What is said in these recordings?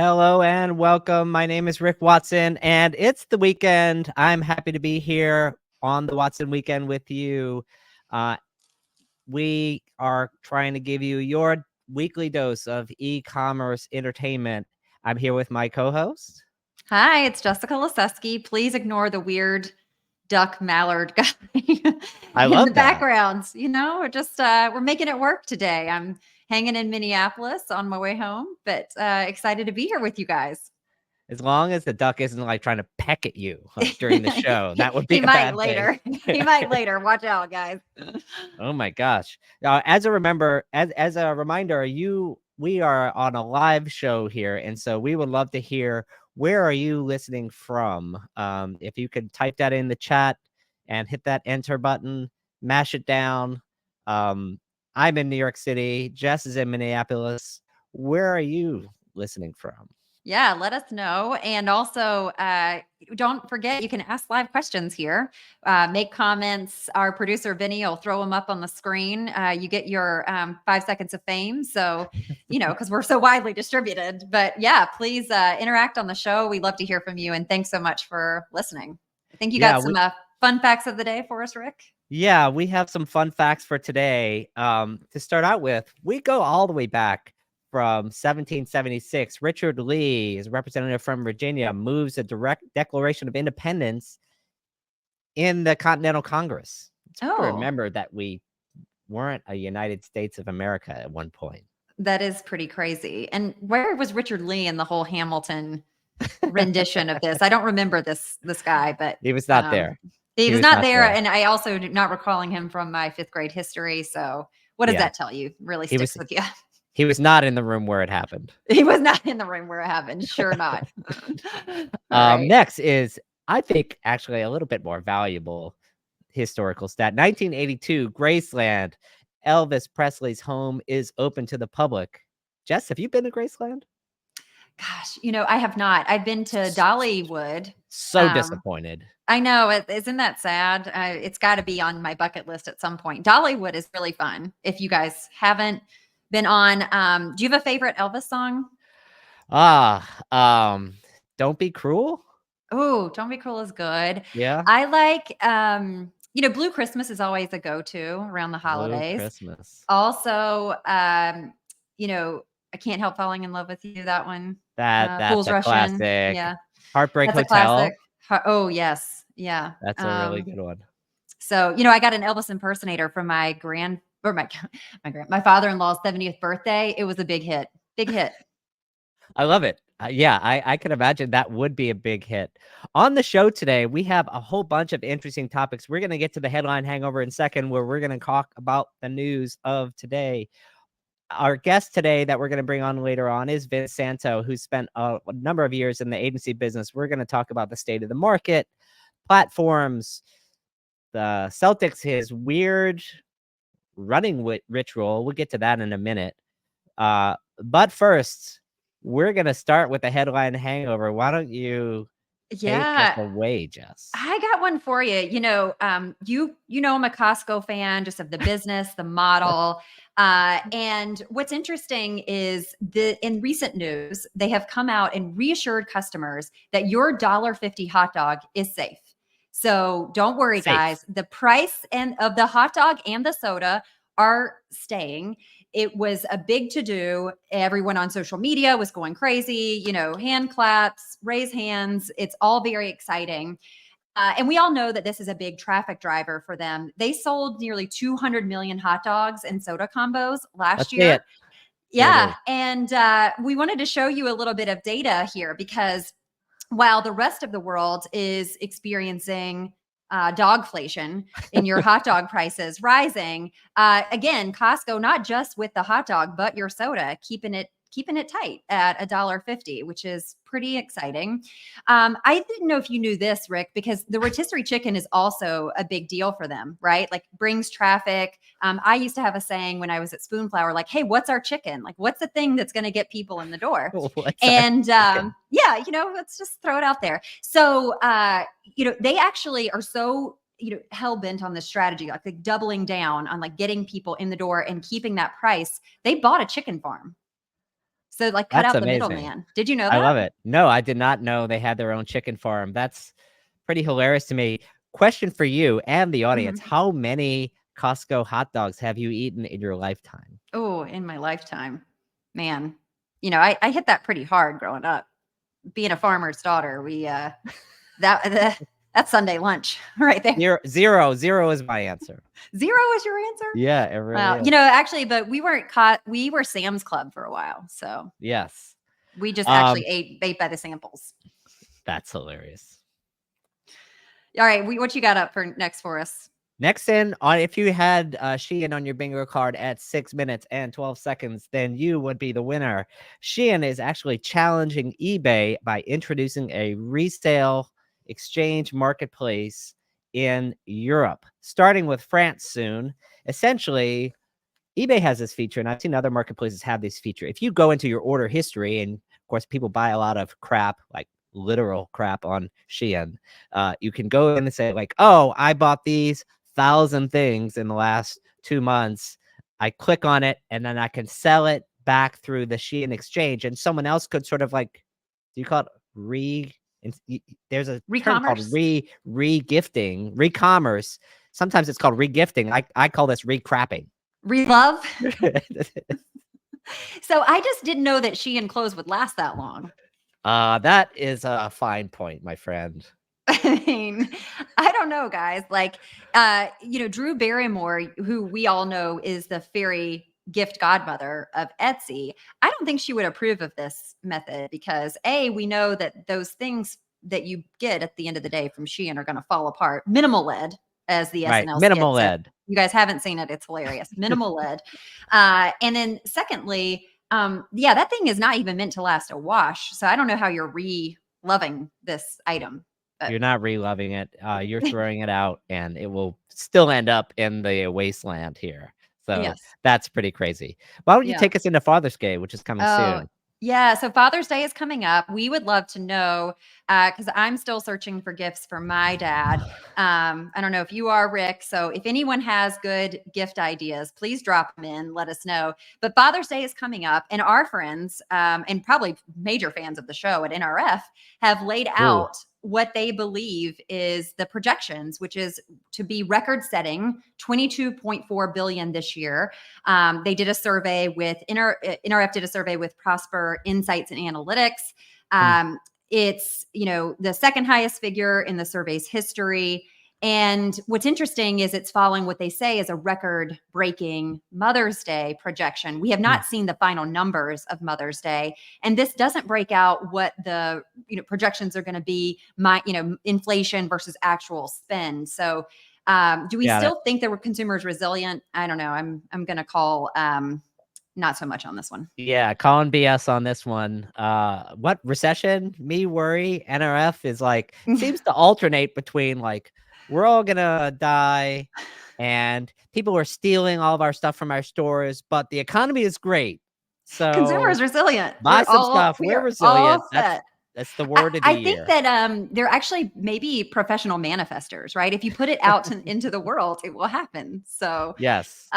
Hello and welcome. My name is Rick Watson, and it's the weekend. I'm happy to be here on the Watson weekend with you. We are trying to give you your weekly dose of e-commerce entertainment. I'm here with my co-host. Hi, it's Jessica Lasesky. Please ignore the weird duck mallard guy I in the love that. background. We're making it work today. I'm hanging in Minneapolis on my way home, but excited to be here with you guys. As long as the duck isn't like trying to peck at you during the show, that would be He a might bad thing. later. He might later. Watch out, guys. Oh my gosh. As a reminder, we are on a live show here, and so we would love to hear where are you listening from. If you could type that in the chat and hit that enter button, mash it down. I'm in New York City. Jess is in Minneapolis. Where are you listening from? Yeah, let us know. And also, don't forget, you can ask live questions here. Make comments. Our producer, Vinny, will throw them up on the screen. You get your 5 seconds of fame. So, because we're so widely distributed. But yeah, please interact on the show. We love to hear from you. And thanks so much for listening. I think you got some fun facts of the day for us, Rick. Yeah, we have some fun facts for today. To start out with, we go all the way back from 1776. Richard Lee, is a representative from Virginia, moves a direct Declaration of Independence in the Continental Congress. It's hard to remember that we weren't a United States of America at one point. That is pretty crazy. And where was Richard Lee in the whole Hamilton rendition of this? I don't remember this guy, but he was not there. He was not there. And I also not recalling him from my 5th grade history. So what does that tell you? Really sticks with you. He was not in the room where it happened. He was not in the room where it happened. Sure not. Next is, I think, actually a little bit more valuable historical stat. 1982, Graceland, Elvis Presley's home, is open to the public. Jess, have you been to Graceland? Gosh, I have not. I've been to Dollywood. So disappointed. I know. Isn't that sad? It's got to be on my bucket list at some point. Dollywood is really fun. If you guys haven't been on, do you have a favorite Elvis song? Don't Be Cruel. Oh, Don't Be Cruel is good. Yeah. I like, Blue Christmas is always a go-to around the holidays. Blue Christmas. Also, I Can't Help Falling in Love with You. That one. That's Fools a Rush classic. In. Yeah. Heartbreak That's Hotel. A classic. Oh, yes. Yeah. That's a really good one. So, I got an Elvis impersonator from my father-in-law's 70th birthday. It was a big hit. Big hit. I love it. Yeah, I can imagine that would be a big hit. On the show today, we have a whole bunch of interesting topics. We're going to get to the headline hangover in a second, where we're going to talk about the news of today. Our guest today that we're going to bring on later on is Vince Santo, who spent a number of years in the agency business. We're going to talk about the state of the market, platforms, the Celtics, his weird running ritual. We'll get to that in a minute. But first, we're going to start with the headline hangover. Why don't you take us away, Jess? I got one for you. I'm a Costco fan, just of the business, the model. And what's interesting is in recent news, they have come out and reassured customers that your $1.50 hot dog is safe. So don't worry, guys. The price of the hot dog and the soda are staying. It was a big to-do. Everyone on social media was going crazy, hand claps, raise hands. It's all very exciting. And we all know that this is a big traffic driver for them. They sold nearly 200 million hot dogs and soda combos last year. Yeah. And we wanted to show you a little bit of data here, because while the rest of the world is experiencing dogflation in your hot dog prices rising, again, Costco, not just with the hot dog, but your soda, keeping it tight at $1.50, which is pretty exciting. I didn't know if you knew this, Rick, because the rotisserie chicken is also a big deal for them, right? Like, brings traffic. I used to have a saying when I was at Spoonflower, like, hey, what's our chicken? Like, what's the thing that's going to get people in the door? Let's just throw it out there. So, they actually are so hell-bent on this strategy, like doubling down on like getting people in the door and keeping that price. They bought a chicken farm. So like cut That's out the amazing. middleman. Did you know I that? love it. No, I did not know they had their own chicken farm. That's pretty hilarious to me. Question for you and the audience. How many Costco hot dogs have you eaten in your lifetime? Oh, in my lifetime, man, I hit that pretty hard growing up. Being a farmer's daughter, that's Sunday lunch right there. Zero is my answer. 0 is your answer? Yeah, it really Well, is. actually, but we weren't caught. We were Sam's Club for a while, so Yes. we just actually Um, ate by the samples. that's hilarious. All right, what you got up for next for us? Next in on if you had Shein on your bingo card at 6 minutes and 12 seconds, then you would be the winner. Shein is actually challenging eBay by introducing a resale exchange marketplace in Europe, starting with France soon. Essentially, eBay has this feature, and I've seen other marketplaces have this feature. If you go into your order history, and of course, people buy a lot of crap, like literal crap on Shein, you can go in and say, like, oh, I bought these 1,000 things in the last 2 months. I click on it, and then I can sell it back through the Shein exchange, and someone else could sort of like, do you call it there's a term called Recommerce, re-gifting, re-commerce. Sometimes it's called re-gifting. I call this re-crapping. relove. So I just didn't know that Shein clothes would last that long. That is a fine point, my friend. I mean, I don't know, guys. Like, Drew Barrymore, who we all know is the fairy gift godmother of Etsy, I don't think she would approve of this method because we know that those things that you get at the end of the day from Shein are going to fall apart. Minimal lead, as the Right. SNL skit Minimal said. ed. You guys haven't seen it; it's hilarious. Minimal lead, and then secondly, that thing is not even meant to last a wash. So I don't know how you're loving this item. You're not re-loving it. You're throwing it out, and it will still end up in the wasteland here. So Yes. that's pretty crazy. Why don't you Yeah. take us into Father's Day, which is coming Oh, soon? yeah. So Father's Day is coming up. We would love to know because I'm still searching for gifts for my dad. I don't know if you are, Rick. So if anyone has good gift ideas, please drop them in. Let us know. But Father's Day is coming up, and our friends and probably major fans of the show at NRF have laid Ooh. out what they believe is the projections, which is to be record setting 22.4 billion this year. They did a survey with NRF did a survey with Prosper Insights and Analytics. It's the second highest figure in the survey's history. And what's interesting is it's following what they say is a record-breaking Mother's Day projection. We have not seen the final numbers of Mother's Day, and this doesn't break out what the projections are going to be. Inflation versus actual spend. So, do we Got it. still think that consumers resilient? I don't know. I'm going to call not so much on this one. Yeah, calling BS on this one. What recession? Me worry. NRF is like seems to alternate between like we're all gonna die, and people are stealing all of our stuff from our stores, but the economy is great. Consumers So resilient. buy some We stuff. We're are all resilient. set. That's the word of the I think year. that they're actually maybe professional manifestors, right? If you put it out into the world, it will happen. So Yes.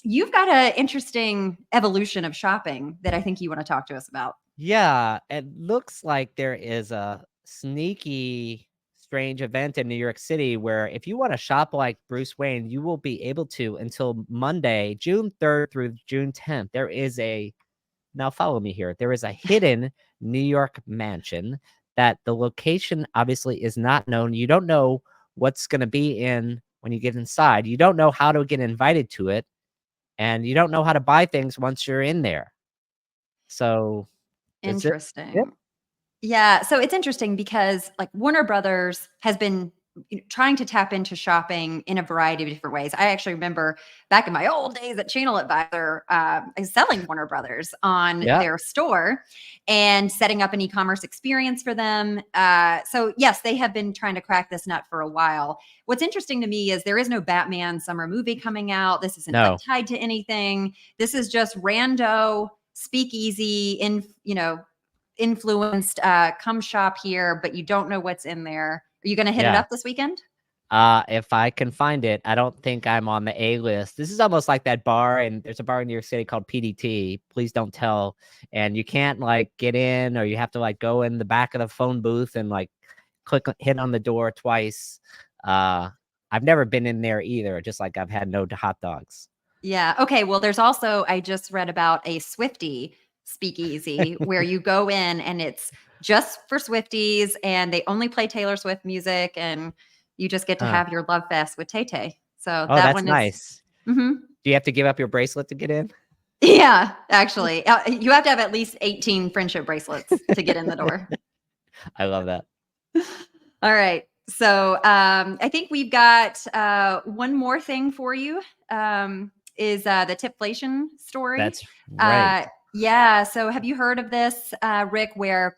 you've got an interesting evolution of shopping that I think you want to talk to us about. Yeah, it looks like there is a sneaky, strange event in New York City where if you want to shop like Bruce Wayne, you will be able to until Monday, June 3rd through June 10th. Now follow me here. There is a hidden New York mansion that the location obviously is not known. You don't know what's going to be in when you get inside. You don't know how to get invited to it, and you don't know how to buy things once you're in there. So, is it? Interesting. Yeah, so it's interesting because like Warner Brothers has been trying to tap into shopping in a variety of different ways. I actually remember back in my old days at Channel Advisor, selling Warner Brothers on Yeah. their store and setting up an e-commerce experience for them. So yes, they have been trying to crack this nut for a while. What's interesting to me is there is no Batman summer movie coming out. This isn't like No. tied to anything. This is just rando speakeasy influenced come shop here, but you don't know what's in there. Are you going to hit it Yeah. up this weekend? If I can find it, I don't think I'm on the A list. This is almost like that bar, and there's a bar in New York City called PDT. Please don't tell. And you can't like get in, or you have to like go in the back of the phone booth and like hit on the door twice. I've never been in there either. Just like I've had no hot dogs. Yeah. Okay. Well, there's also, I just read about a Swiftie speakeasy where you go in and it's just for Swifties and they only play Taylor Swift music and you just get to Huh. have your love fest with Tay Tay. So Oh, that that's one is, nice. mhm. Do you have to give up your bracelet to get in? Yeah, actually. You have to have at least 18 friendship bracelets to get in the door. I love that. All right. So I think we've got one more thing for you. Is the tipflation story. That's right. Yeah. So have you heard of this, Rick, where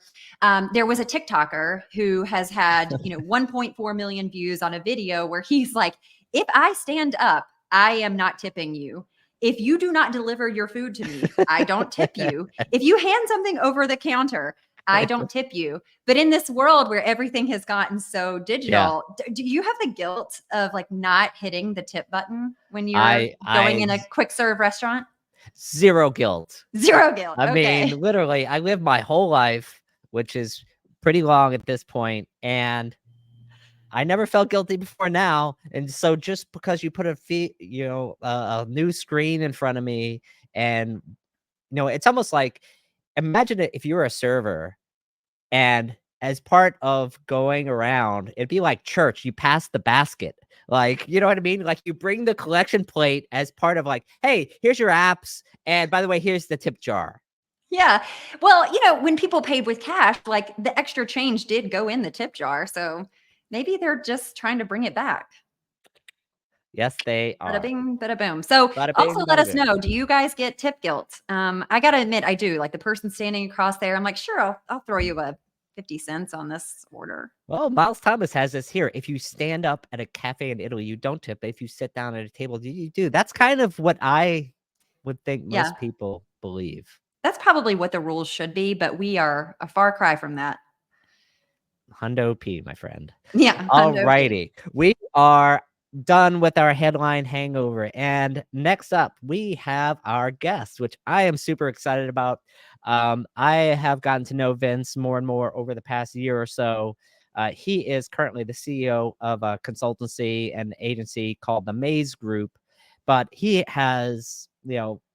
there was a TikToker who has had, 1.4 million views on a video where he's like, if I stand up, I am not tipping you. If you do not deliver your food to me, I don't tip you. If you hand something over the counter, I don't tip you. But in this world where everything has gotten so Yeah. digital, do you have the guilt of like not hitting the tip button when you're going I in a quick serve restaurant? zero guilt. Zero guilt. I mean, Okay. literally, I lived my whole life, which is pretty long at this point, and I never felt guilty before now. And so, just because you put a new screen in front of me, and it's almost like, imagine it if you were a server, and as part of going around, it'd be like church. You pass the basket, like you know what I mean. Like you bring the collection plate as part of like, hey, here's your apps, and by the way, here's the tip jar. Yeah. Well, when people paid with cash, like the extra change did go in the tip jar. So maybe they're just trying to bring it back. Yes, they Bada are. bing, bada boom. So Bada also bing, let bada us know, boom. do you guys get tip guilt? I got to admit, I do. Like the person standing across there, I'm like, sure, I'll throw you a 50 cents on this order. Well, Miles Thomas has this here. If you stand up at a cafe in Italy, you don't tip. But if you sit down at a table, you do. That's kind of what I would think Yeah. most people believe. That's probably what the rules should be, but we are a far cry from that. Hundo P, my friend. Yeah. All Hundo P. righty. We are done with our headline hangover. And next up, we have our guest, which I am super excited about. I have gotten to know Vince more and more over the past year or so. He is currently the CEO of a consultancy and agency called the Maze Group, but he has,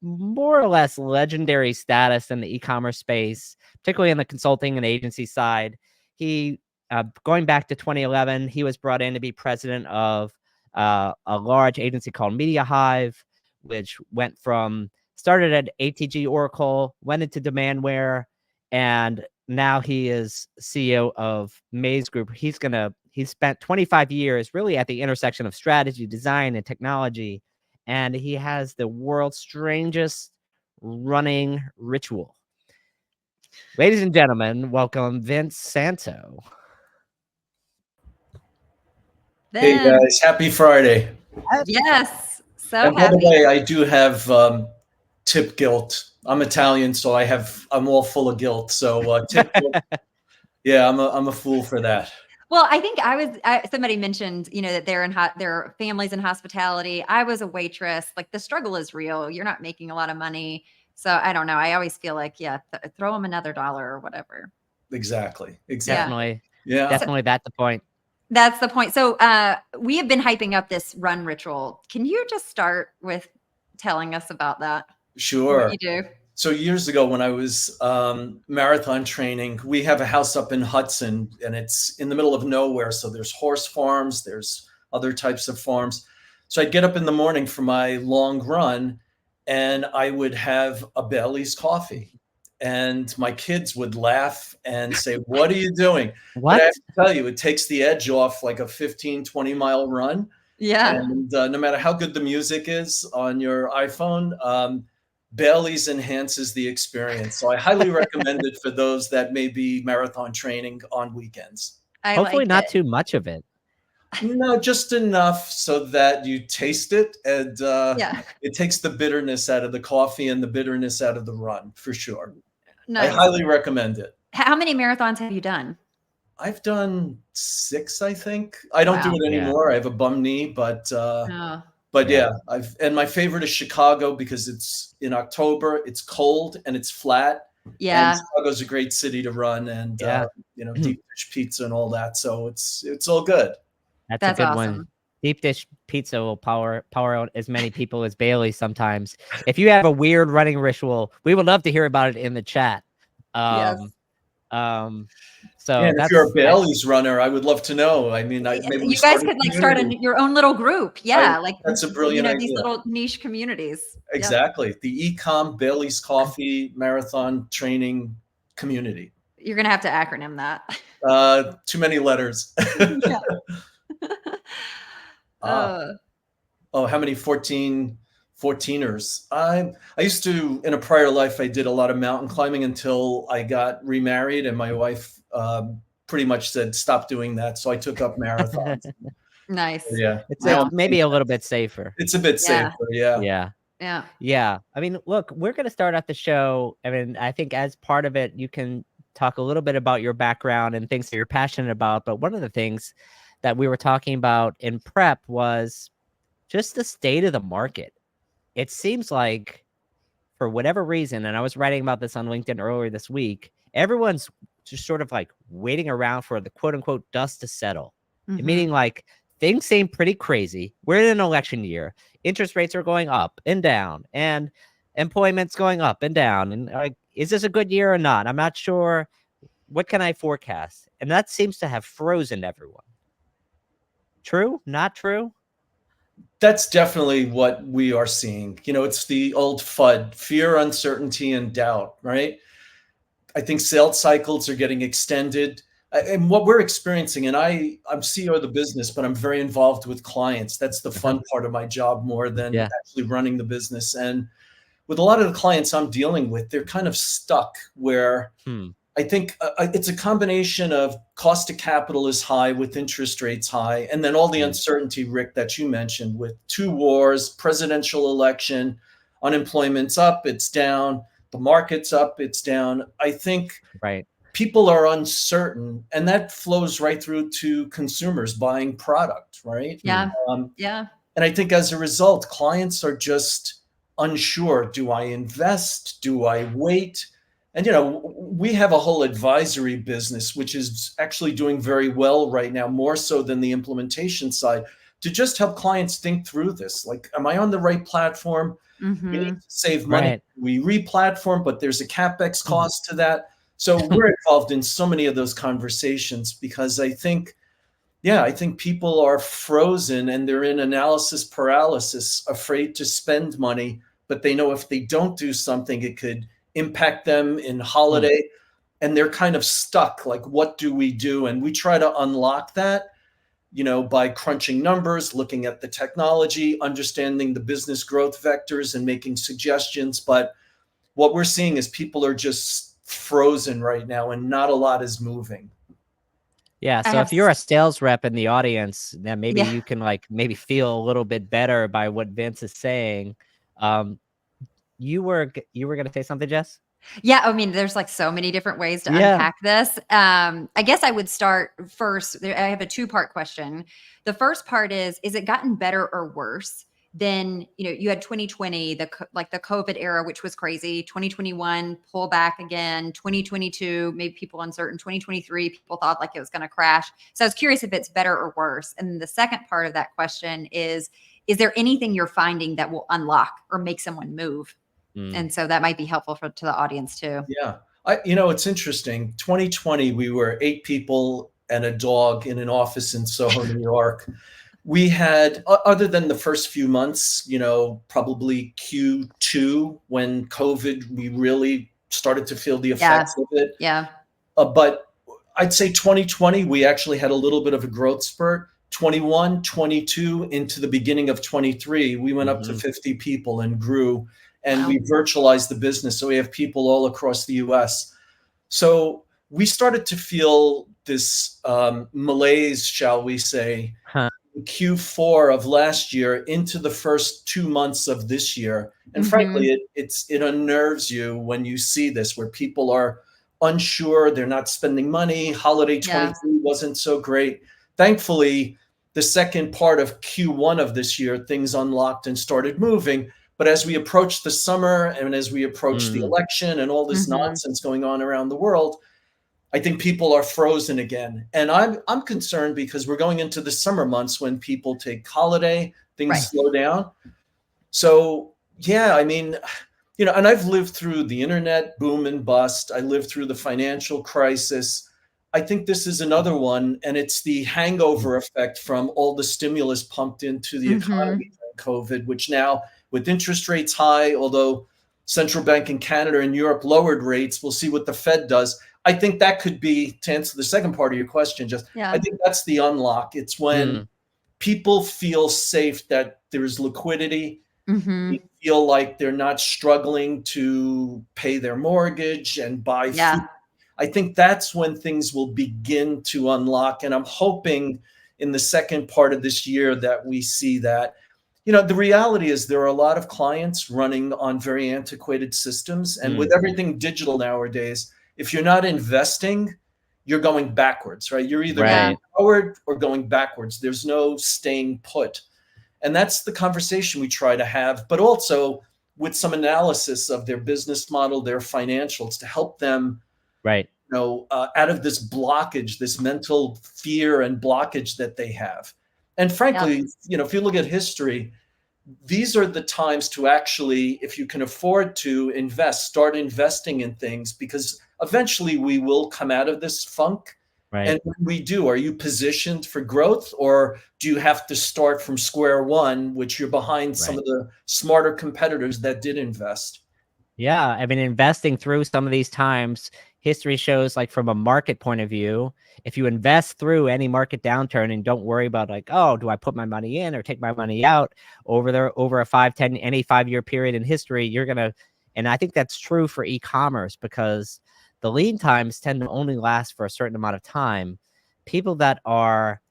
more or less legendary status in the e-commerce space, particularly in the consulting and agency side. He going back to 2011, he was brought in to be president of a large agency called Media Hive, which started at ATG Oracle, went into Demandware, and now he is CEO of Maze Group. He spent 25 years really at the intersection of strategy, design, and technology, and he has the world's strangest running ritual. Ladies and gentlemen, welcome Vince Santo. Hey Then, guys, happy Friday. yes. So And by the happy. way, I do have tip guilt. I'm Italian, so I'm all full of guilt. So tip guilt, yeah, I'm a fool for that. Well, I think somebody mentioned, that their families in hospitality. I was a waitress. Like the struggle is real. You're not making a lot of money. So I don't know. I always feel like, yeah, throw them another dollar or whatever. Exactly. Yeah. Definitely. Yeah. Definitely that's the point. That's the point. So we have been hyping up this run ritual. Can you just start with telling us about that? What Sure. you do? So years ago when I was marathon training, we have a house up in Hudson and it's in the middle of nowhere. So there's horse farms, there's other types of farms. So I'd get up in the morning for my long run and I would have a Bailey's coffee. And my kids would laugh and say, "What are you doing?" But I What? have to tell you, it takes the edge off like a 15, 20-mile run. Yeah. And no matter how good the music is on your iPhone, Bailey's enhances the experience. So I highly recommend it for those that may be marathon training on weekends. I Hopefully like not it. too much of it. No, just enough so that you taste it and Yeah. it takes the bitterness out of the coffee and the bitterness out of the run for sure. I Nice. highly recommend it. How many marathons have you done? I've done 6, I think. I don't do Wow. it Yeah. anymore. I have a bum knee, but Oh, yeah, Yeah. and my favorite is Chicago because it's in October, it's cold and it's flat, and yeah. Chicago's a great city to run, and Yeah. deep dish pizza and all that. So it's all good. That's a That's good one. awesome. Deep dish pizza will power out as many people as Bailey sometimes. If you have a weird running ritual, we would love to hear about it in the chat. Yes. Um, um, Yeah, so and if you're a that's Bailey's runner, I would love to know. I mean, maybe we You guys start a could like start community. your own little group. Yeah. Like, That's a brilliant these idea. little niche communities. Yep. Exactly. The Ecom Bailey's Coffee Marathon Training Community. You're going to have to acronym that. Too many letters. Yeah. Ah. Oh, how many 14ers? I used to, in a prior life, I did a lot of mountain climbing until I got remarried, and my wife pretty much said, stop doing that. So I took up marathons. Nice. Yeah. it's Now maybe a little bit safer. it's a bit Yeah. safer. Yeah. Yeah. Yeah. Yeah. I mean, look, we're going to start out the show. I mean, I think as part of it, you can talk a little bit about your background and things that you're passionate about. But one of the things that we were talking about in prep was just the state of the market. It seems like for whatever reason, and I was writing about this on LinkedIn earlier this week, everyone's just sort of like waiting around for the quote unquote dust to settle. Meaning like things seem pretty crazy. We're in an election year. Interest rates are going up and down, and employment's going up and down. And like, is this a good year or not? I'm not sure. What can I forecast? And that seems to have frozen everyone. True? Not true? That's definitely what we are seeing. It's the old FUD, fear, uncertainty, and doubt, right? I think sales cycles are getting extended. And what we're experiencing, and I'm CEO of the business, but I'm very involved with clients. That's the fun part of my job more than Yeah. actually running the business. And with a lot of the clients I'm dealing with, they're kind of stuck where I think it's a combination of cost of capital is high with interest rates high, and then all the uncertainty, Rick, that you mentioned with 2 wars, presidential election, unemployment's up, it's down, the market's up, it's down. I think Right. people are uncertain, and that flows right through to consumers buying product, right? Yeah. And I think as a result, clients are just unsure. Do I invest? Do I wait? And, we have a whole advisory business, which is actually doing very well right now, more so than the implementation side, to just help clients think through this. Like, am I on the right platform? We need to save money. Right. We re-platform, but there's a CapEx cost to that. So we're involved in so many of those conversations because I think people are frozen and they're in analysis paralysis, afraid to spend money, but they know if they don't do something, it could impact them in holiday, and they're kind of stuck. Like, what do we do? And we try to unlock that, by crunching numbers, looking at the technology, understanding the business growth vectors, and making suggestions. But what we're seeing is people are just frozen right now, and not a lot is moving. Yeah. I So have if you're a sales rep in the audience, then maybe Yeah. you can maybe feel a little bit better by what Vince is saying. You were going to say something, Jess? Yeah, I mean, there's so many different ways to Yeah. unpack this. I guess I would start first. I have a 2-part question. The first part is it gotten better or worse than, you had 2020, the COVID era, which was crazy. 2021, pull back again. 2022, maybe people uncertain. 2023, people thought it was going to crash. So I was curious if it's better or worse. And then the second part of that question is there anything you're finding that will unlock or make someone move? And so that might be helpful to the audience too. Yeah. It's interesting. 2020, we were 8 people and a dog in an office in Soho, New York. We had, other than the first few months, probably Q2 when COVID, we really started to feel the effects of it. Yeah. But I'd say 2020, we actually had a little bit of a growth spurt. 21, 22, into the beginning of 23, we went up to 50 people and grew. And we virtualized the business. So we have people all across the US. So we started to feel this malaise, shall we say, in Q4 of last year into the first 2 months of this year. And frankly, it unnerves you when you see this, where people are unsure. They're not spending money. Holiday Yeah. 23 wasn't so great. Thankfully, the second part of Q1 of this year, things unlocked and started moving. But as we approach the summer and as we approach the election and all this nonsense going on around the world, I think people are frozen again. And I'm concerned because we're going into the summer months when people take holiday, things slow down. So, yeah, I mean, and I've lived through the internet boom and bust. I lived through the financial crisis. I think this is another one, and it's the hangover effect from all the stimulus pumped into the economy during COVID, which now with interest rates high, although central bank in Canada and Europe lowered rates, we'll see what the Fed does. I think that could be, to answer the second part of your question, I think that's the unlock. It's when people feel safe that there's liquidity. They feel like they're not struggling to pay their mortgage and buy food. I think that's when things will begin to unlock. And I'm hoping in the second part of this year that we see that. The reality is there are a lot of clients running on very antiquated systems. And with everything digital nowadays, if you're not investing, you're going backwards, right? You're either going forward or going backwards. There's no staying put. And that's the conversation we try to have, but also with some analysis of their business model, their financials, to help them, out of this blockage, this mental fear and blockage that they have. And frankly, if you look at history, these are the times to actually, if you can afford to invest, start investing in things, because eventually we will come out of this funk. And when we do, are you positioned for growth, or do you have to start from square one, which you're behind some of the smarter competitors that did invest? Yeah, I mean, investing through some of these times, history shows, like from a market point of view, if you invest through any market downturn and don't worry about like, oh, do I put my money in or take my money out over a 5-10, any 5-year period in history, you're going to, and I think that's true for e-commerce because the lead times tend to only last for a certain amount of time. People that are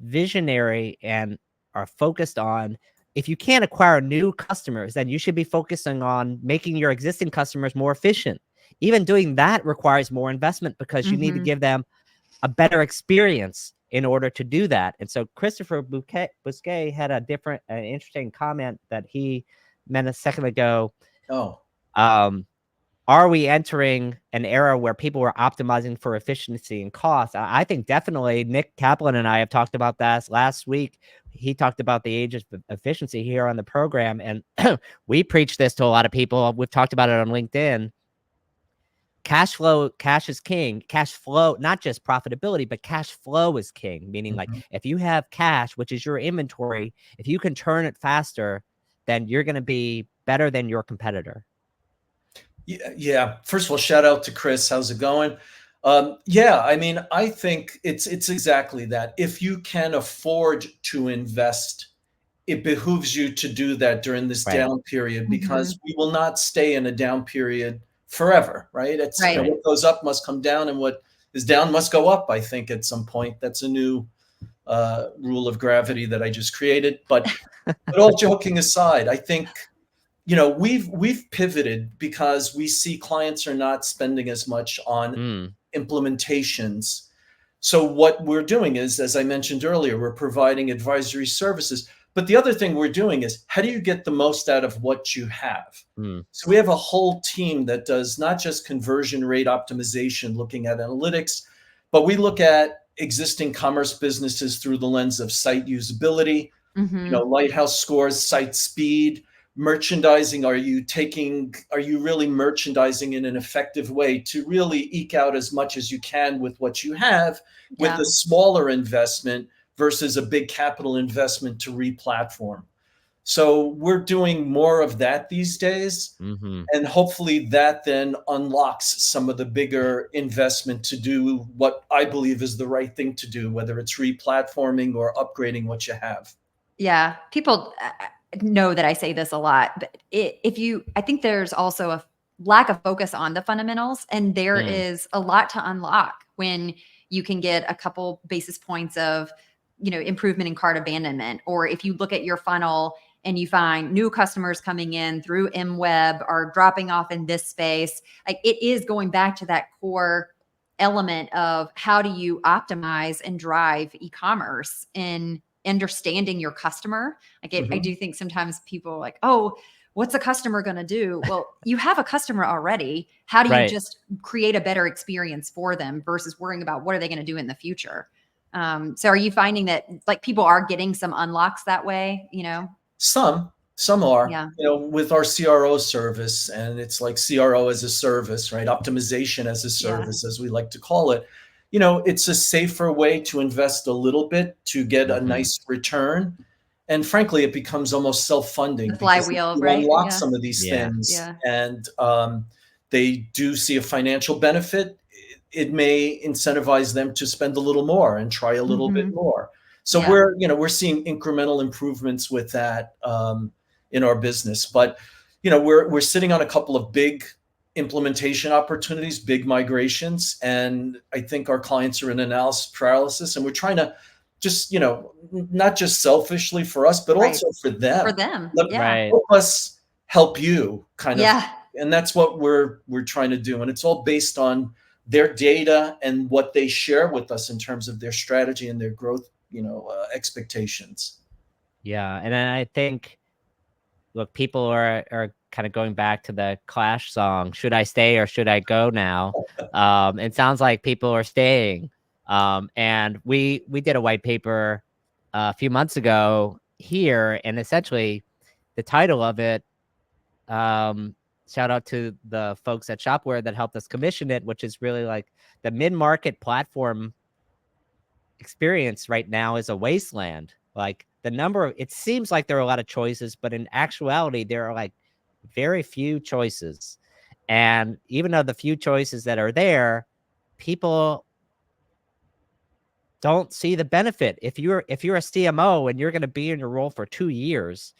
visionary and are focused on, if you can't acquire new customers, then you should be focusing on making your existing customers more efficient. Even doing that requires more investment because you need to give them a better experience in order to do that. And so Christopher Bousquet had a different, interesting comment that he meant a second ago. Are we entering an era where people are optimizing for efficiency and cost? I think definitely. Nick Kaplan and I have talked about that last week. He talked about the age of efficiency here on the program, and we preach this to a lot of people. We've talked about it on LinkedIn. Cash flow, cash is king. Cash flow, not just profitability, but cash flow is king, meaning like if you have cash, which is your inventory, if you can turn it faster, then you're going to be better than your competitor. Yeah. First of all, shout out to Chris. How's it going? I mean, I think it's exactly that. If you can afford to invest, it behooves you to do that during this down period, because we will not stay in a down period forever, right? It's what goes up must come down, and what is down must go up. I think at some point that's a new rule of gravity that I just created. But all joking aside, I think we've pivoted because we see clients are not spending as much on implementations. So what we're doing is, as I mentioned earlier, we're providing advisory services. But the other thing we're doing is, how do you get the most out of what you have? So we have a whole team that does not just conversion rate optimization, looking at analytics, but we look at existing commerce businesses through the lens of site usability, Lighthouse scores, site speed, merchandising. Are you really merchandising in an effective way to really eke out as much as you can with what you have, with a smaller investment versus a big capital investment to re-platform? So we're doing more of that these days. And hopefully that then unlocks some of the bigger investment to do what I believe is the right thing to do, whether it's re-platforming or upgrading what you have. Yeah. People know that I say this a lot, but I think there's also a lack of focus on the fundamentals, and there is a lot to unlock when you can get a couple basis points of, improvement in cart abandonment. Or if you look at your funnel and you find new customers coming in through MWeb or dropping off in this space. Like, it is going back to that core element of how do you optimize and drive e-commerce in understanding your customer. Like, I do think sometimes people are like, oh, what's a customer going to do? Well, you have a customer already. How do you just create a better experience for them versus worrying about what are they going to do in the future? So are you finding that like people are getting some unlocks that way, you know? Some are, Yeah. you know, with our CRO service, and it's like CRO as a service, right? Optimization as a service, as we like to call it. You know, it's a safer way to invest a little bit to get a nice return. And frankly, it becomes almost self-funding The because flywheel, you right? unlock Yeah. some of these things, Yeah. and they do see a financial benefit. It may incentivize them to spend a little more and try a little bit more. So we're seeing incremental improvements with that in our business. But we're sitting on a couple of big implementation opportunities, big migrations, and I think our clients are in analysis paralysis, and we're trying to just not just selfishly for us, but also for them. For them, Help us help you, kind of. Yeah. And that's what we're trying to do, and it's all based on their data and what they share with us in terms of their strategy and their growth, expectations. Yeah, and then I think, look, people are kind of going back to the Clash song, "Should I Stay or Should I Go Now?" It sounds like people are staying. And we did a white paper a few months ago here, and essentially the title of it, shout out to the folks at Shopware that helped us commission it, which is really like the mid-market platform experience right now is a wasteland. Like, it seems like there are a lot of choices, but in actuality, there are like very few choices. And even though the few choices that are there, people don't see the benefit. If you're a CMO and you're going to be in your role for 2 years,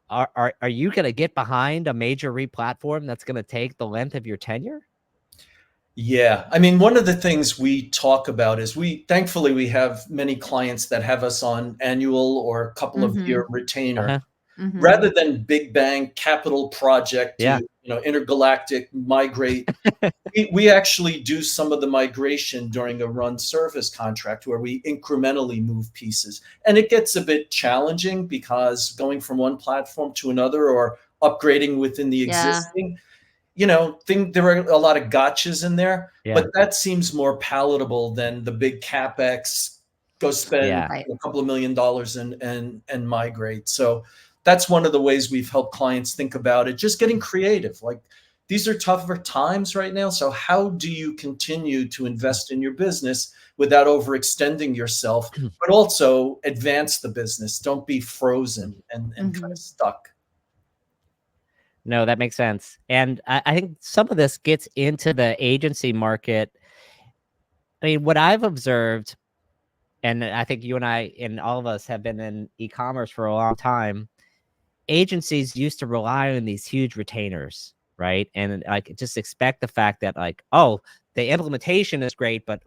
are you going to get behind a major replatform that's going to take the length of your tenure? Yeah. I mean, one of the things we talk about is thankfully we have many clients that have us on annual or a couple of year retainer, rather than big bang capital project to, intergalactic migrate. We actually do some of the migration during a run service contract where we incrementally move pieces. And it gets a bit challenging because going from one platform to another or upgrading within the existing, there are a lot of gotchas in there, but that seems more palatable than the big CapEx, go spend a couple of $1 million and migrate. So that's one of the ways we've helped clients think about it, just getting creative. Like, these are tougher times right now. So how do you continue to invest in your business without overextending yourself, but also advance the business? Don't be frozen and kind of stuck. No, that makes sense. And I think some of this gets into the agency market. I mean, what I've observed, and I think you and I and all of us have been in e-commerce for a long time, agencies used to rely on these huge retainers, right? And like, just expect the fact that like, oh, the implementation is great, but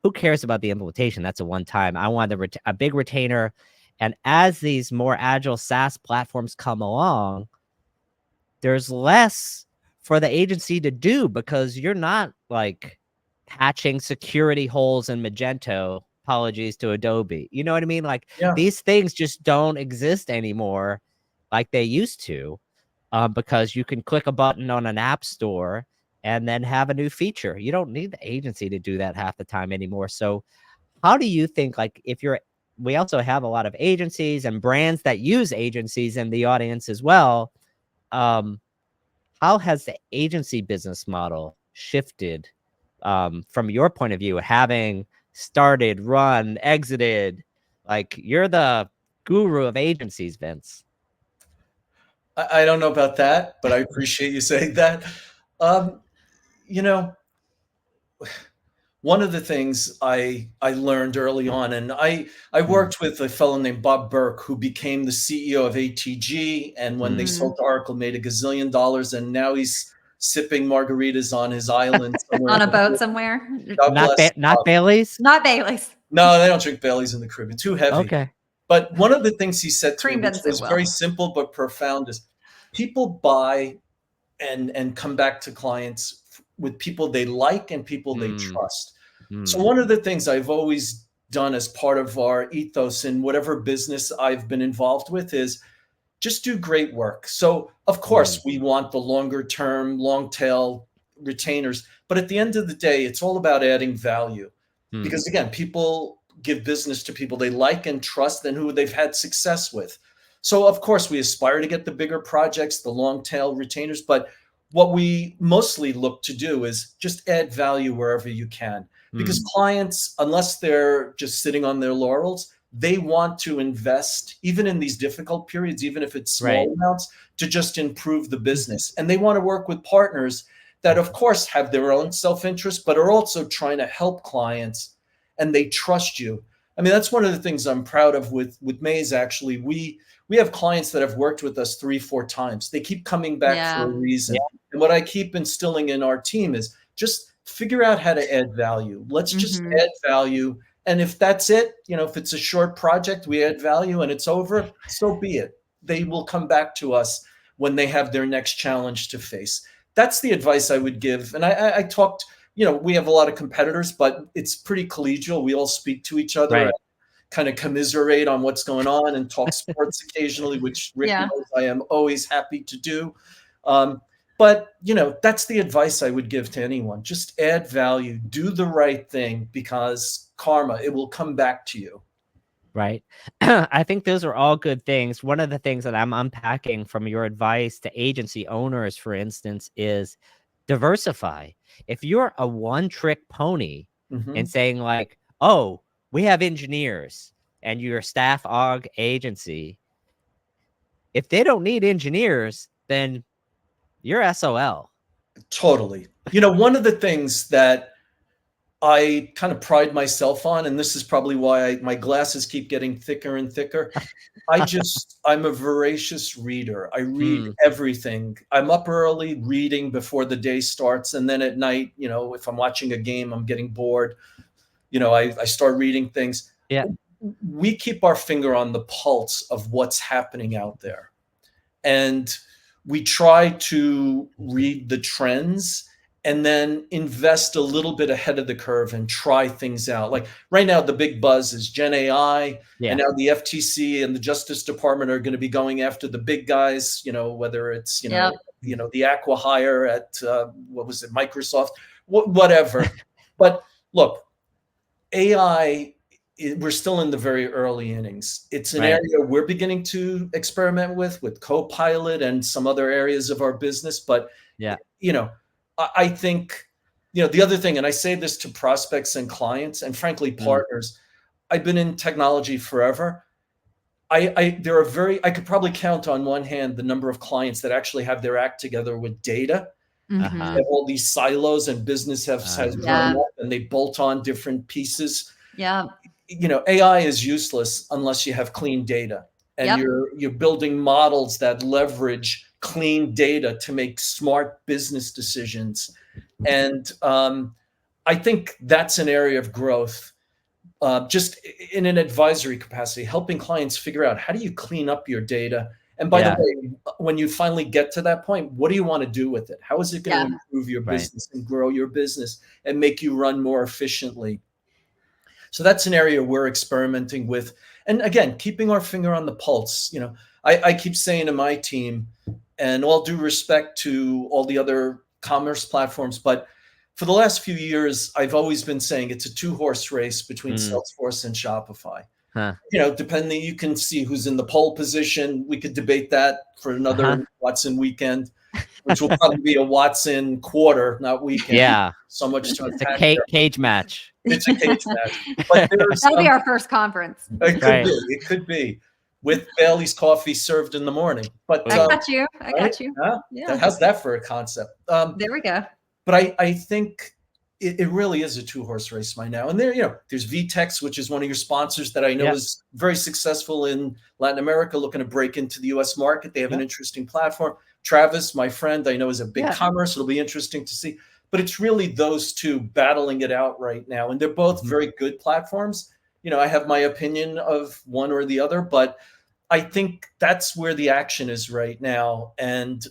who cares about the implementation? That's a one time. I want a big retainer. And as these more agile SaaS platforms come along, there's less for the agency to do because you're not like patching security holes in Magento. Apologies to Adobe. You know what I mean? Like, these things just don't exist anymore like they used to, because you can click a button on an app store and then have a new feature. You don't need the agency to do that half the time anymore. So how do you think, like, we also have a lot of agencies and brands that use agencies in the audience as well. How has the agency business model shifted from your point of view, having started, run, exited? Like, you're the guru of agencies, Vince. I don't know about that, but I appreciate you saying that. One of the things I learned early on, and I worked with a fellow named Bob Burke, who became the CEO of ATG, and when they sold to Oracle, made $1 gazillion, and now he's sipping margaritas on his island somewhere. On a boat somewhere. Not Bailey's? Not Bailey's. No, they don't drink Bailey's in the Caribbean. Too heavy. Okay. But one of the things he said to me, Cream which doesn't sit was well. very simple but profound, is people buy and come back to clients with people they like and people they trust. So one of the things I've always done as part of our ethos in whatever business I've been involved with is just do great work. So of course we want the longer term, long tail retainers, but at the end of the day, it's all about adding value. Because again, people give business to people they like and trust and who they've had success with. So of course we aspire to get the bigger projects, the long tail retainers, but what we mostly look to do is just add value wherever you can. Because clients, unless they're just sitting on their laurels, they want to invest, even in these difficult periods, even if it's small amounts, to just improve the business. And they want to work with partners that, of course, have their own self-interest, but are also trying to help clients, and they trust you. I mean, that's one of the things I'm proud of with Maze, actually. We have clients that have worked with us 3-4 times. They keep coming back for a reason. And what I keep instilling in our team is just figure out how to add value. Let's just add value. And if that's it, if it's a short project, we add value and it's over, so be it. They will come back to us when they have their next challenge to face. That's the advice I would give. And I talked, we have a lot of competitors, but it's pretty collegial. We all speak to each other and kind of commiserate on what's going on and talk sports occasionally, which Rick knows I am always happy to do. But, that's the advice I would give to anyone. Just add value, do the right thing, because karma, it will come back to you. Right. I think those are all good things. One of the things that I'm unpacking from your advice to agency owners, for instance, is diversify. If you're a one-trick pony and saying like, oh, we have engineers and you're a staff aug agency, if they don't need engineers, then you're SOL. Totally. One of the things that I kind of pride myself on, and this is probably why my glasses keep getting thicker and thicker. I'm a voracious reader. I read everything. I'm up early reading before the day starts. And then at night, if I'm watching a game, I'm getting bored. I start reading things. Yeah. We keep our finger on the pulse of what's happening out there. And we try to read the trends and then invest a little bit ahead of the curve and try things out. Like right now, the big buzz is Gen AI, and now the FTC and the Justice Department are going to be going after the big guys, whether it's, the acqui-hire at, Microsoft, whatever. But look, AI, we're still in the very early innings. It's an area we're beginning to experiment with Copilot and some other areas of our business. But, I think, the other thing, and I say this to prospects and clients and frankly, partners, I've been in technology forever. I could probably count on one hand the number of clients that actually have their act together with data. Have all these silos and business has grown up and they bolt on different pieces. Yeah. AI is useless unless you have clean data and you're building models that leverage clean data to make smart business decisions. And I think that's an area of growth, just in an advisory capacity, helping clients figure out how do you clean up your data. And by the way, when you finally get to that point, what do you want to do with it? How is it going to improve your business and grow your business and make you run more efficiently? So that's an area we're experimenting with. And again, keeping our finger on the pulse. I keep saying to my team, and all due respect to all the other commerce platforms, but for the last few years, I've always been saying it's a 2-horse race between Salesforce and Shopify. Depending, you can see who's in the pole position. We could debate that for another Watson weekend, which will probably be a Watson quarter, not weekend. Yeah. So much to unpack. It's a cage match. It's a cage match. But that'll be our first conference. It could be. With Bailey's coffee served in the morning. But I got you. Yeah. How's that for a concept? There we go. But I think it really is a 2-horse race by now. And there's VTEX, which is one of your sponsors that I know is very successful in Latin America, looking to break into the US market. They have an interesting platform. Travis, my friend, I know is a big commerce. It'll be interesting to see. But it's really those two battling it out right now. And they're both very good platforms. I have my opinion of one or the other, but I think that's where the action is right now. And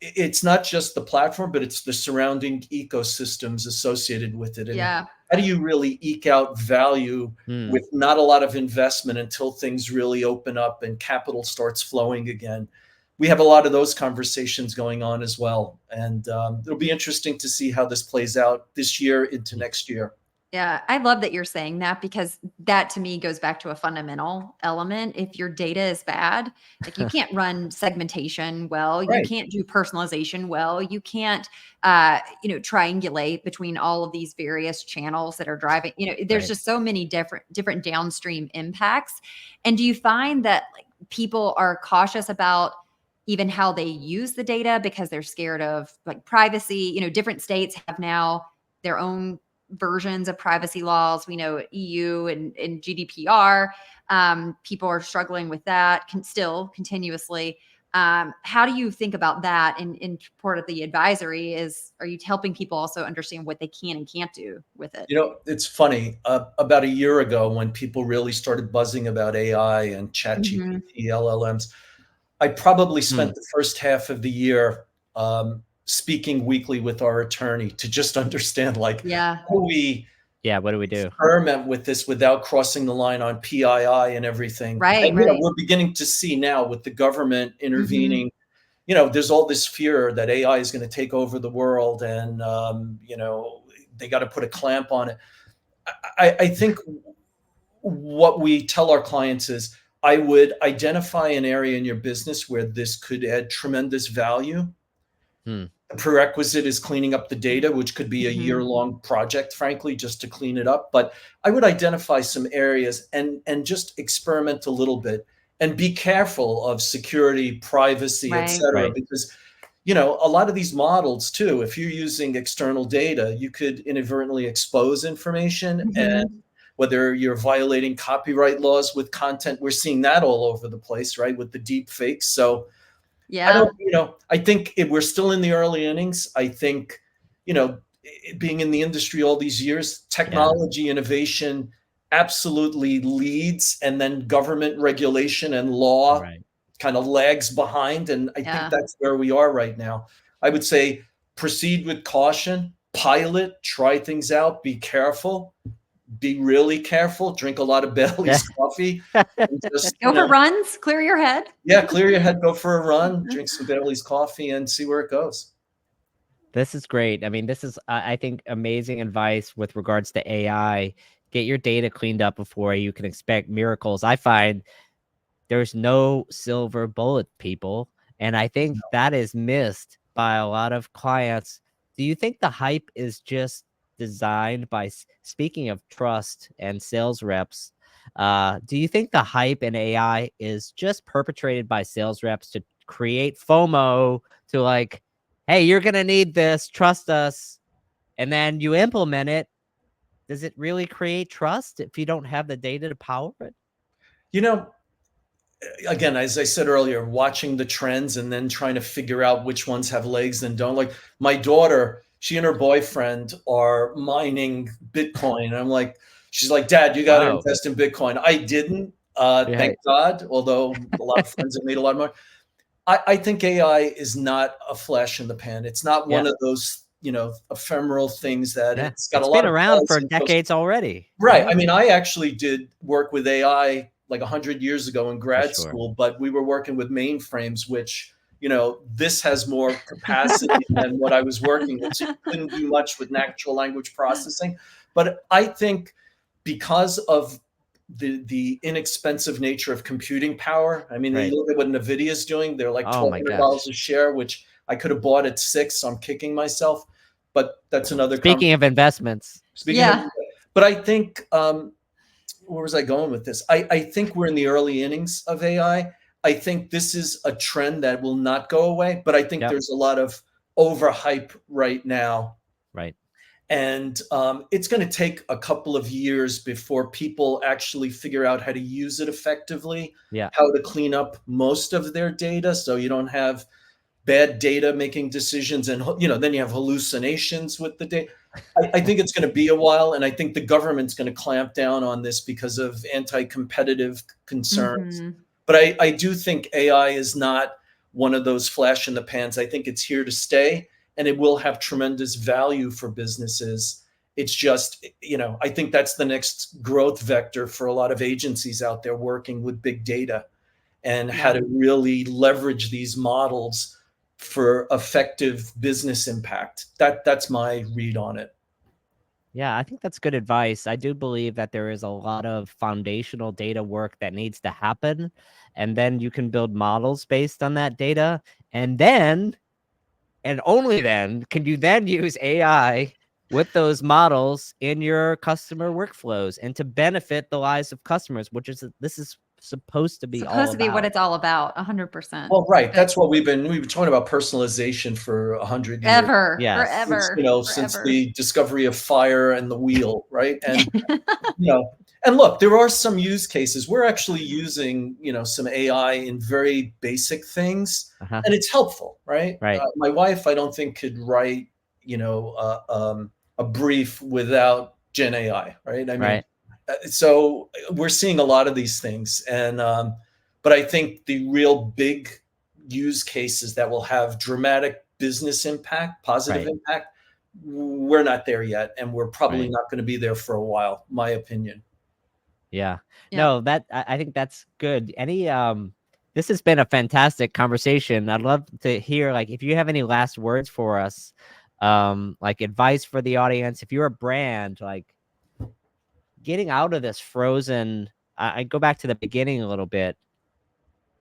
it's not just the platform, but it's the surrounding ecosystems associated with it. And Yeah. how do you really eke out value with not a lot of investment until things really open up and capital starts flowing again? We have a lot of those conversations going on as well. And it'll be interesting to see how this plays out this year into next year. Yeah, I love that you're saying that, because that to me goes back to a fundamental element. If your data is bad, like you can't run segmentation well, you Right. can't do personalization well, you can't, triangulate between all of these various channels that are driving. There's Right. just so many different downstream impacts. And do you find that like people are cautious about even how they use the data because they're scared of like privacy? Different states have now their own versions of privacy laws. We know EU and GDPR. People are struggling with that still continuously. How do you think about that in part of the advisory? Are you helping people also understand what they can and can't do with it? It's funny. About a year ago, when people really started buzzing about AI and Mhm. ChatGPT, LLMs, I probably spent the first half of the year speaking weekly with our attorney to just understand, like, Yeah. how we Yeah. What do we do? experiment with this without crossing the line on PII and everything. Right. And Right. we're beginning to see now with the government Mhm. intervening. There's all this fear that AI is going to take over the world, and they got to put a clamp on it. I think what we tell our clients is, I would identify an area in your business where this could add tremendous value. Hmm. The prerequisite is cleaning up the data, which could be a Mhm. year-long project, frankly, just to clean it up. But I would identify some areas and just experiment a little bit and be careful of security, privacy, et Right. cetera, Right. because a lot of these models too, if you're using external data, you could inadvertently expose information, and Mhm. whether you're violating copyright laws with content, we're seeing that all over the place, right? With the deep fakes. So I Yeah. don't, I think we're still in the early innings. I think, being in the industry all these years, Yeah. technology innovation absolutely leads, and then government regulation and law Right. kind of lags behind. And I think Yeah. that's where we are right now. I would say proceed with caution, pilot, try things out, be careful, be really careful, drink a lot of Bailey's coffee, and just, Go for runs, clear your head. yeah, clear your head, go for a run, drink some Bailey's coffee, and see where it goes. This is great. I mean, this is, I think, amazing advice with regards to AI. Get your data cleaned up before you can expect miracles. I find there's no silver bullet, people. And I think that is missed by a lot of clients. Do you think the hype is just designed by, speaking of trust and sales reps, do you think the hype in AI is just perpetrated by sales reps to create FOMO, to like, hey, you're going to need this, trust us, and then you implement it? Does it really create trust if you don't have the data to power it? You know, Again, as I said earlier, watching the trends and then trying to figure out which ones have legs and don't. Like my daughter, she and her boyfriend are mining Bitcoin. And I'm like, she's like, Dad, you got to Wow. invest in Bitcoin. I didn't, thank Right. God, although a lot of friends have made a lot of money. I think AI is not a flash in the pan. It's not Yeah. one of those, ephemeral things that Yeah. it's got a It's lot been of around bells for and whistles. decades already, Right. I right? mean, I actually did work with AI like 100 years ago in For grad sure. school, but we were working with mainframes, which, this has more capacity than what I was working with. So you couldn't do much with natural language processing. But I think because of the inexpensive nature of computing power, I mean, you Right. look at what NVIDIA is doing, they're like Oh my $1,200 gosh. a share, which I could have bought at 6. So I'm kicking myself. But that's another conversation. Speaking of investments. Speaking of, Yeah. but I think, where was I going with this? I think we're in the early innings of AI. I think this is a trend that will not go away, but I think Yep. there's a lot of overhype right now. Right. And it's going to take a couple of years before people actually figure out how to use it effectively, Yeah. how to clean up most of their data so you don't have bad data making decisions. And, then you have hallucinations with the data. I think it's going to be a while, and I think the government's going to clamp down on this because of anti-competitive concerns. Mhm. But I do think AI is not one of those flash in the pans. I think it's here to stay, and it will have tremendous value for businesses. It's just, I think that's the next growth vector for a lot of agencies out there working with big data and how Yeah. to really leverage these models for effective business impact. That's my read on it. Yeah, I think that's good advice. I do believe that there is a lot of foundational data work that needs to happen, and then you can build models based on that data. And then, and only then, can you then use AI with those models in your customer workflows and to benefit the lives of customers, which is this is supposed to be all Supposed to be what about. it's all about, 100%. Well, right. That's what we've been talking about personalization for 100 years. Forever, Yes. Since forever. the discovery of fire and the wheel, right? And and look, there are some use cases. We're actually using, some AI in very basic things, Uh-huh. and it's helpful, right? Right. My wife, I don't think could write, a brief without Gen AI, right? I mean, Right. so we're seeing a lot of these things, and but I think the real big use cases that will have dramatic business impact, positive Right. impact, we're not there yet, and we're probably Right. not going to be there for a while, my opinion. Yeah. Yeah. No, that I think that's good. This has been a fantastic conversation. I'd love to hear, like, if you have any last words for us, like advice for the audience. If you're a brand, like getting out of this frozen, I go back to the beginning a little bit.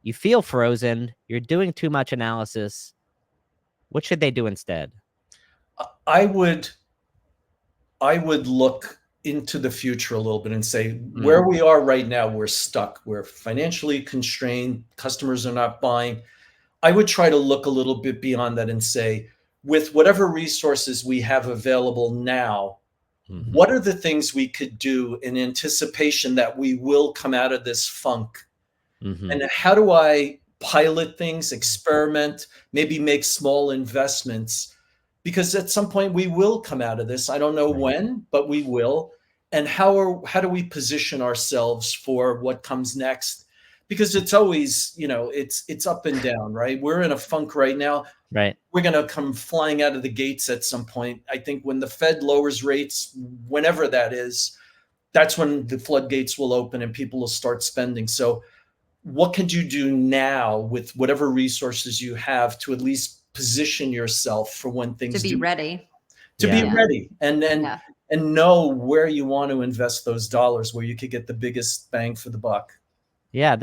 You feel frozen, you're doing too much analysis. What should they do instead? I would I would look into the future a little bit and say where we are right now, we're stuck. We're financially constrained. Customers are not buying. I would try to look a little bit beyond that and say, with whatever resources we have available now, Mhm. what are the things we could do in anticipation that we will come out of this funk? Mhm. And how do I pilot things, experiment, maybe make small investments? Because at some point we will come out of this. I don't know Right. when, but we will. And how do we position ourselves for what comes next? Because it's always, it's up and down, right? We're in a funk right now. Right. We're going to come flying out of the gates at some point. I think when the Fed lowers rates, whenever that is, that's when the floodgates will open and people will start spending. So what could you do now with whatever resources you have to at least position yourself for when To things be do ready. to be Yeah. ready and Yeah. know where you want to invest those dollars, where you could get the biggest bang for the buck. Yeah,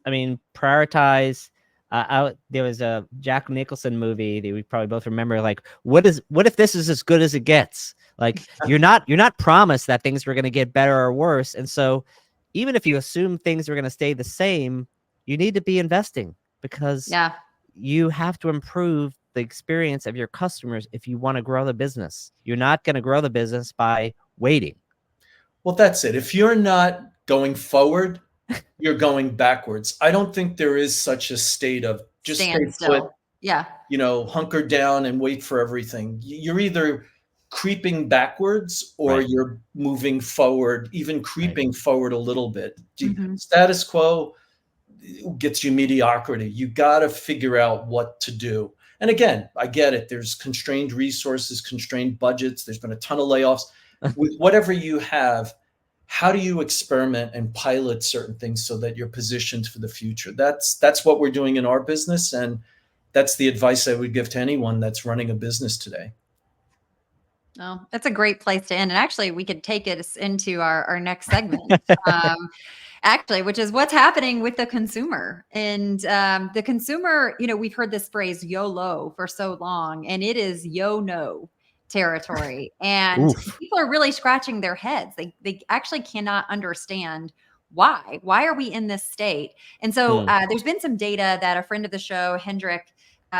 I mean, prioritize. There was a Jack Nicholson movie that we probably both remember. Like, what if this is as good as it gets? Like, you're not promised that things are going to get better or worse, and so even if you assume things are going to stay the same, you need to be investing because Yeah. you have to improve the experience of your customers if you want to grow the business. You're not going to grow the business by waiting. Well, that's it. If you're not going forward, you're going backwards. I don't think there is such a state of just stay Stand put, still. Yeah. hunker down and wait for everything. You're either creeping backwards or Right. you're moving forward, even Right. creeping forward a little bit. Mhm. Status quo gets you mediocrity. You got to figure out what to do. And again, I get it. There's constrained resources, constrained budgets. There's been a ton of layoffs. With whatever you have, how do you experiment and pilot certain things so that you're positioned for the future? That's what we're doing in our business, and that's the advice I would give to anyone that's running a business today. Oh, that's a great place to end. And actually, we could take it into our next segment, actually, which is what's happening with the consumer. And the consumer, we've heard this phrase YOLO for so long, and it is yo no territory. And Oof. people are really scratching their heads. They actually cannot understand why. Why are we in this state? And so there's been some data that a friend of the show, Hendrik,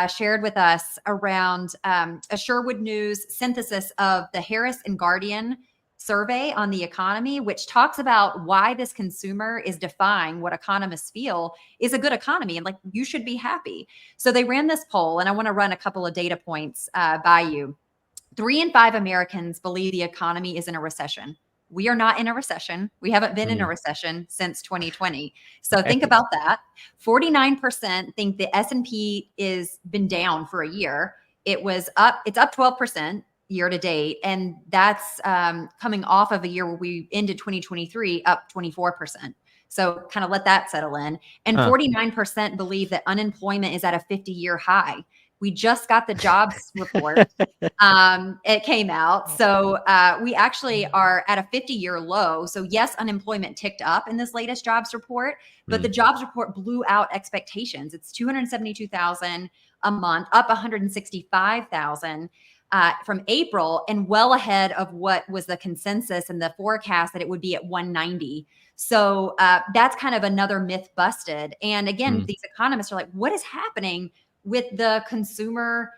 shared with us around a Sherwood News synthesis of the Harris and Guardian survey on the economy, which talks about why this consumer is defying what economists feel is a good economy and like you should be happy. So they ran this poll, and I want to run a couple of data points by you. 3 in 5 Americans believe the economy is in a recession. We are not in a recession. We haven't been in a recession since 2020. So think about that. 49% think the S&P is been down for a year. It's up 12% year to date. And that's coming off of a year where we ended 2023 up 24%. So kind of let that settle in. And 49% believe that unemployment is at a 50-year high. We just got the jobs report. It came out. So we actually are at a 50-year low. So yes, unemployment ticked up in this latest jobs report, but the jobs report blew out expectations. It's 272,000 a month, up 165,000 from April, and well ahead of what was the consensus and the forecast that it would be at 190. So that's kind of another myth busted. And again, these economists are like, what is happening with the consumer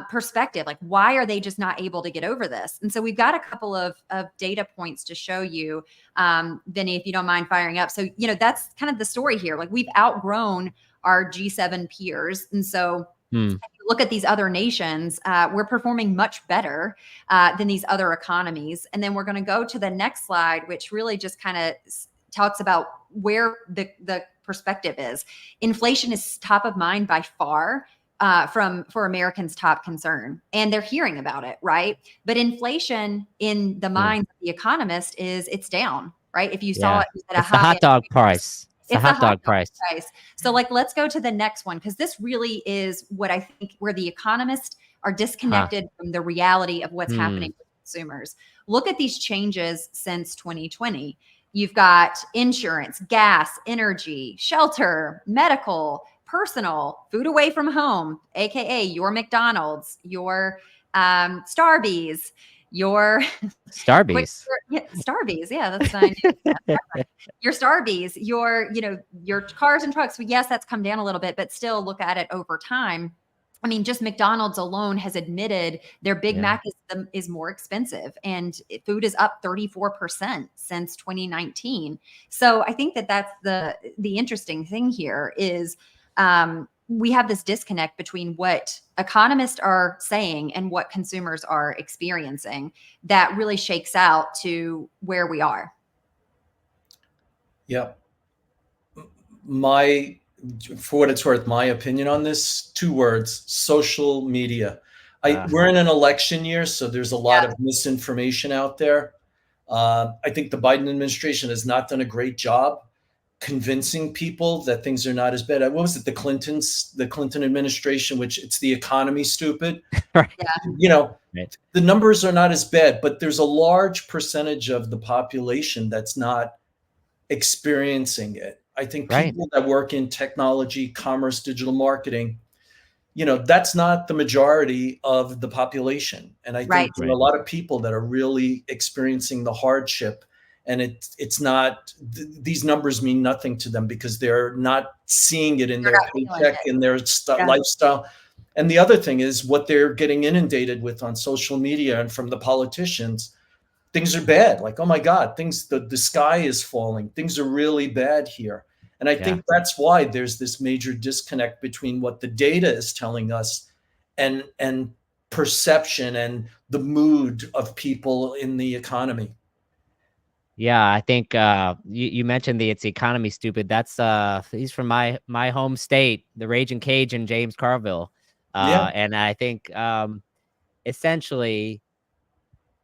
perspective? Like, why are they just not able to get over this? And so we've got a couple of data points to show you, Vinny, if you don't mind firing up. So, that's kind of the story here. Like, we've outgrown our G7 peers. And so if you look at these other nations, we're performing much better than these other economies. And then we're going to go to the next slide, which really just kind of talks about where the perspective is. Inflation is top of mind by far for Americans' top concern, and they're hearing about it, right? But inflation in the minds of the economist it's down, right? If you saw it at a high, the hot dog price. It's the hot dog price. So let's go to the next one, because this really is what I think where the economists are disconnected from the reality of what's happening with consumers. Look at these changes since 2020. You've got insurance, gas, energy, shelter, medical, personal, food away from home, AKA your McDonald's, your Starbucks, your Starbucks. Starbucks. Yeah, that's fine. Your Starbucks, your cars and trucks. Well, yes, that's come down a little bit, but still look at it over time. I mean, just McDonald's alone has admitted their Big Mac is more expensive, and food is up 34% since 2019. So I think that's the interesting thing here is we have this disconnect between what economists are saying and what consumers are experiencing that really shakes out to where we are. Yeah. For what it's worth, my opinion on this, 2 words: social media. We're in an election year, so there's a lot of misinformation out there. I think the Biden administration has not done a great job convincing people that things are not as bad. What was it? The Clinton administration, which it's the economy, stupid. Right. The numbers are not as bad, but there's a large percentage of the population that's not experiencing it. I think people that work in technology, commerce, digital marketing, that's not the majority of the population. And I think there are a lot of people that are really experiencing the hardship, and it's not, these numbers mean nothing to them because they're not seeing it in their paycheck, in their lifestyle. And the other thing is what they're getting inundated with on social media and from the politicians. Things are bad. Like, oh my God, the sky is falling. Things are really bad here. And I think that's why there's this major disconnect between what the data is telling us and perception and the mood of people in the economy. Yeah, I think you mentioned it's the economy, stupid. That's he's from my home state, the Raging Cajun, James Carville. And I think essentially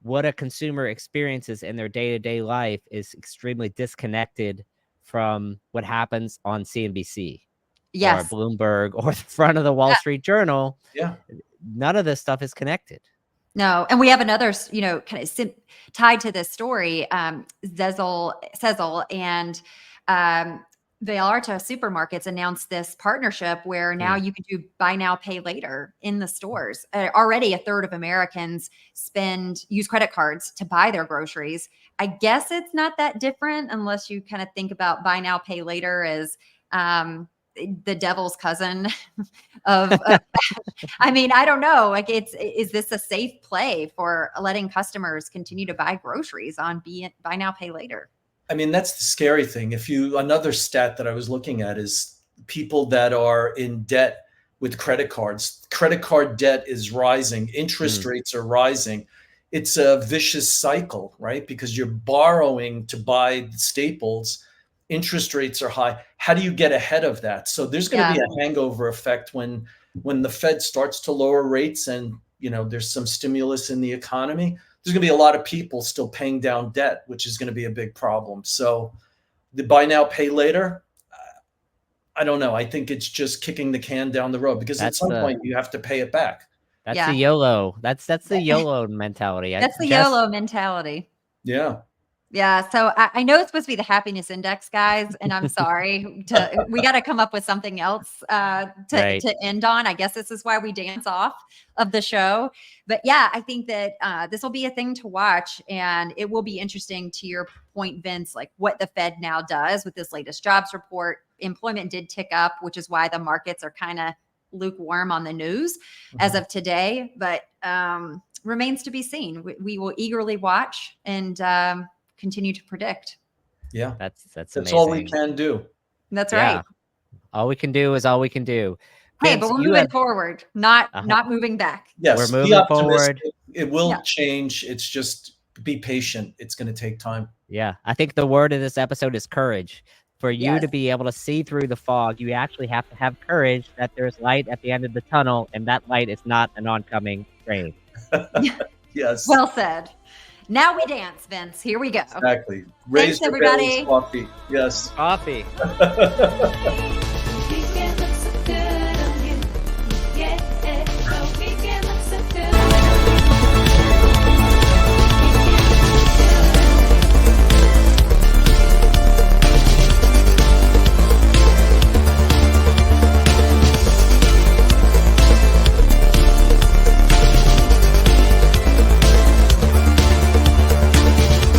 what a consumer experiences in their day-to-day life is extremely disconnected from what happens on CNBC or Bloomberg or the front of the Wall Street Journal. Yeah. None of this stuff is connected. No. And we have another, kind of tied to this story, Sezzle and Vallarta Supermarkets announced this partnership where now you can do buy now, pay later in the stores. Already a third of Americans use credit cards to buy their groceries. I guess it's not that different unless you kind of think about buy now, pay later as the devil's cousin of I mean, I don't know. Like, is this a safe play for letting customers continue to buy groceries on buy now, pay later? I mean, that's the scary thing. Another stat that I was looking at is people that are in debt with credit cards credit card debt is rising, interest rates are rising. It's a vicious cycle, right? Because you're borrowing to buy staples, interest rates are high. How do you get ahead of that? So there's going to be a hangover effect when the Fed starts to lower rates and, you know, there's some stimulus in the economy. There's going to be a lot of people still paying down debt, which is going to be a big problem. So the buy now, pay later, I don't know. I think it's just kicking the can down the road, because at some point you have to pay it back. That's the YOLO. That's the YOLO mentality. That's the YOLO mentality. Yeah. Yeah. So I know it's supposed to be the happiness index, guys, and I'm sorry. We got to come up with something else to end on. I guess this is why we dance off of the show. But yeah, I think that this will be a thing to watch, and it will be interesting, to your point, Vince, like what the Fed now does with this latest jobs report. Employment did tick up, which is why the markets are kind of lukewarm on the news as of today, but remains to be seen. We will eagerly watch and continue to predict. Yeah, that's amazing. All we can do. That's right. All we can do is all we can do. Hey, but we're moving forward, not moving back. Yes, we're moving forward. It will change. It's just be patient. It's going to take time. Yeah, I think the word of this episode is courage. For you to be able to see through the fog, you actually have to have courage that there's light at the end of the tunnel, and that light is not an oncoming train. Yes. Well said. Now we dance, Vince. Here we go. Exactly. Thanks, everybody. Coffee. Yes. Coffee.